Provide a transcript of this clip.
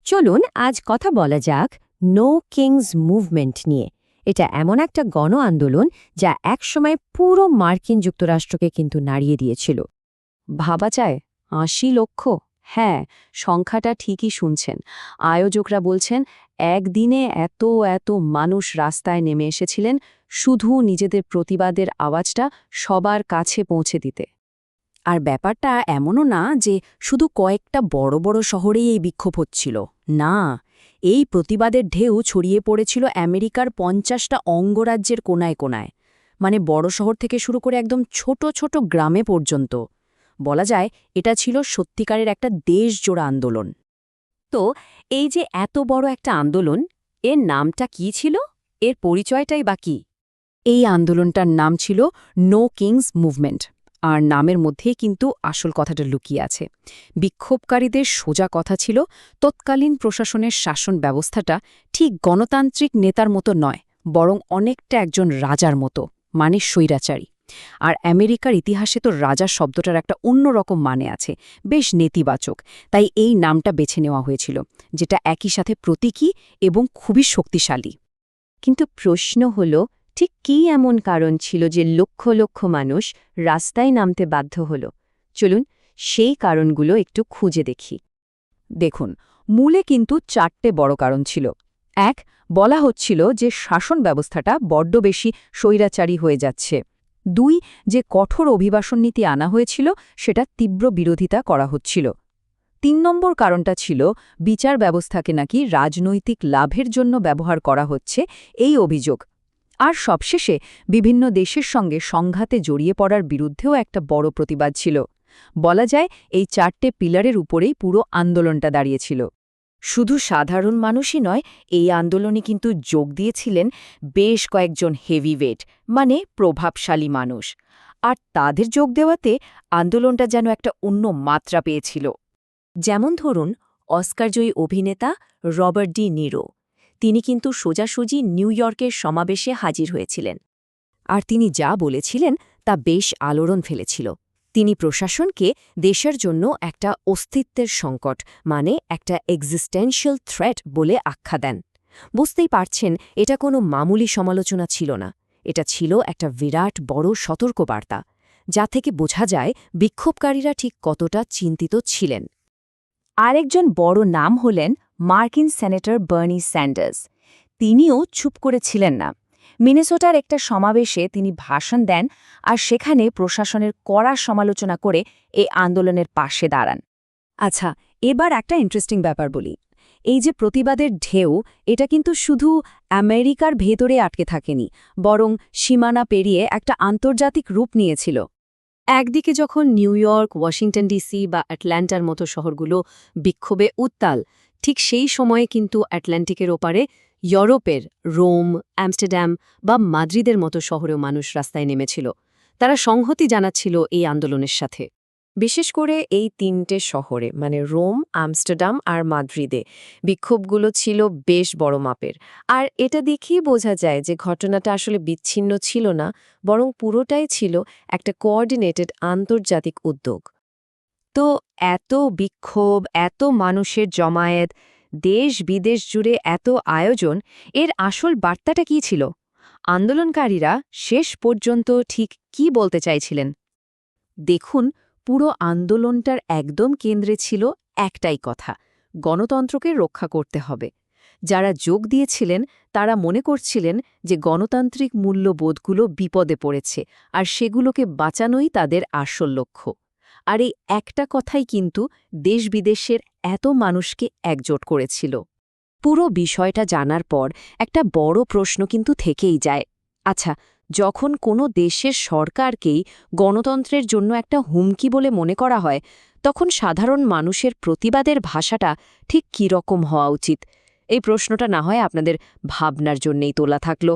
চলুন আজ কথা বলা যাক নো কিংস মুভমেন্ট নিয়ে। এটা এমন একটা গণ আন্দোলন যা একসময় পুরো মার্কিন যুক্তরাষ্ট্রকে কিন্তু নাড়িয়ে দিয়েছিল। ভাবা যায় ৮০ লক্ষ। হ্যাঁ, সংখ্যাটা ঠিকই শুনছেন। আয়োজকরা বলছেন একদিনে এত এত মানুষ রাস্তায় নেমে এসেছিলেন শুধু নিজেদের প্রতিবাদের আওয়াজটা সবার কাছে পৌঁছে দিতে। আর ব্যাপারটা এমনও না যে শুধু কয়েকটা বড় বড় শহরেই এই বিক্ষোভ হচ্ছিল। না, এই প্রতিবাদের ঢেউ ছড়িয়ে পড়েছিল আমেরিকার ৫০টা অঙ্গরাজ্যের কোনায় কোনায়, মানে বড় শহর থেকে শুরু করে একদম ছোট ছোট গ্রামে পর্যন্ত। বলা যায় এটা ছিল সত্যিকারের একটা দেশজোড়া আন্দোলন। তো এই যে এত বড় একটা আন্দোলন, এর নামটা কি ছিল? এর পরিচয়টাই বা কি? এই আন্দোলনটার নাম ছিল নো কিংস মুভমেন্ট। আর নামের মধ্যেই কিন্তু আসল কথাটা লুকিয়ে আছে। বিক্ষোভকারীদের সোজা কথা ছিল তৎকালীন প্রশাসনের শাসন ব্যবস্থাটা ঠিক গণতান্ত্রিক নেতার মতো নয়, বরং অনেকটা একজন রাজার মতো, মানে স্বৈরাচারী। আর আমেরিকার ইতিহাসে তো রাজা শব্দটার একটা অন্যরকম মানে আছে, বেশ নেতিবাচক। তাই এই নামটা বেছে নেওয়া হয়েছিল, যেটা একই সাথে প্রতীকী এবং খুবই শক্তিশালী। কিন্তু প্রশ্ন হলো, ঠিক কী এমন কারণ ছিল যে লক্ষ লক্ষ মানুষ রাস্তায় নামতে বাধ্য হল? চলুন সেই কারণগুলো একটু খুঁজে দেখি। দেখুন, মূলে কিন্তু ৪টে বড় কারণ ছিল। এক, বলা হচ্ছিল যে শাসন ব্যবস্থাটা বড্ড বেশি স্বৈরাচারী হয়ে যাচ্ছে। ২, যে কঠোর অভিবাসন নীতি আনা হয়েছিল সেটা তীব্র বিরোধিতা করা হচ্ছিল। ৩ নম্বর কারণটা ছিল বিচার ব্যবস্থাকে নাকি রাজনৈতিক লাভের জন্য ব্যবহার করা হচ্ছে, এই অভিযোগ। আর সবশেষে বিভিন্ন দেশের সঙ্গে সংঘাতে জড়িয়ে পড়ার বিরুদ্ধেও একটা বড় প্রতিবাদ ছিল। বলা যায় এই ৪টে পিলারের উপরেই পুরো আন্দোলনটা দাঁড়িয়েছিল। শুধু সাধারণ মানুষই নয়, এই আন্দোলনে কিন্তু যোগ দিয়েছিলেন বেশ কয়েকজন হেভিওয়েট, মানে প্রভাবশালী মানুষ। আর তাদের যোগ দেওয়াতে আন্দোলনটা যেন একটা অন্য মাত্রা পেয়েছিল। যেমন ধরুন অস্কারজয়ী অভিনেতা রবার্ট ডি নিরো। তিনি কিন্তু সোজাসুজি নিউ ইয়র্কের সমাবেশে হাজির হয়েছিলেন। আর তিনি যা বলেছিলেন তা বেশ আলোড়ন ফেলেছিল। তিনি প্রশাসনকে দেশের জন্য একটা অস্তিত্বের সংকট, মানে একটা এক্সিস্টেন্সিয়াল থ্রেট বলে আখ্যা দেন। বুঝতেই পারছেন, এটা কোনো মামুলি সমালোচনা ছিল না, এটা ছিল একটা বিরাট বড় সতর্কবার্তা, যা থেকে বোঝা যায় বিক্ষোভকারীরা ঠিক কতটা চিন্তিত ছিলেন। আরেকজন বড় নাম হলেন মার্কিন সেনেটর বার্নি স্যান্ডার্স। তিনিও চুপ করেছিলেন না। মিনেসোটার একটা সমাবেশে তিনি ভাষণ দেন আর সেখানে প্রশাসনের কড়া সমালোচনা করে এই আন্দোলনের পাশে দাঁড়ান। আচ্ছা, এবার একটা ইন্টারেস্টিং ব্যাপার বলি। এই যে প্রতিবাদের ঢেউ, এটা কিন্তু শুধু আমেরিকার ভেতরে আটকে থাকেনি, বরং সীমানা পেরিয়ে একটা আন্তর্জাতিক রূপ নিয়েছিল। একদিকে যখন নিউ ইয়র্ক, ওয়াশিংটন ডিসি বা আটলান্টার মতো শহরগুলো বিক্ষোভে উত্তাল, ঠিক সেই সময়ে কিন্তু আটলান্টিকের ওপারে ইউরোপের রোম, আমস্টারডাম বা মাদ্রিদের মতো শহরেও মানুষ রাস্তায় নেমেছিল। তারা সংহতি জানাচ্ছিল এই আন্দোলনের সাথে। বিশেষ করে এই ৩টে শহরে, মানে রোম, আমস্টারডাম আর মাদ্রিদে বিক্ষোভগুলো ছিল বেশ বড় মাপের। আর এটা দেখেই বোঝা যায় যে ঘটনাটা আসলে বিচ্ছিন্ন ছিল না, বরং পুরোটাই ছিল একটা কোঅর্ডিনেটেড আন্তর্জাতিক উদ্যোগ। তো এত বিক্ষোভ, এত মানুষের জমায়েত, দেশ বিদেশ জুড়ে এত আয়োজন, এর আসল বার্তাটা কী ছিল? আন্দোলনকারীরা শেষ পর্যন্ত ঠিক কী বলতে চাইছিলেন? দেখুন, পুরো আন্দোলনটার একদম কেন্দ্রে ছিল একটাই কথা: গণতন্ত্রকে রক্ষা করতে হবে। যারা যোগ দিয়েছিলেন তারা মনে করছিলেন যে গণতান্ত্রিক মূল্যবোধগুলো বিপদে পড়েছে, আর সেগুলোকে বাঁচানোই তাদের আসল লক্ষ্য। আর এই একটা কথাই কিন্তু দেশ বিদেশের এত মানুষকে একজোট করেছিল। পুরো বিষয়টা জানার পর একটা বড় প্রশ্ন কিন্তু থেকেই যায়। আচ্ছা, যখন কোনো দেশের সরকারকেই গণতন্ত্রের জন্য একটা হুমকি বলে মনে করা হয়, তখন সাধারণ মানুষের প্রতিবাদের ভাষাটা ঠিক কী রকম হওয়া উচিত? এই প্রশ্নটা না হয় আপনাদের ভাবনার জন্যেই তোলা থাকলো।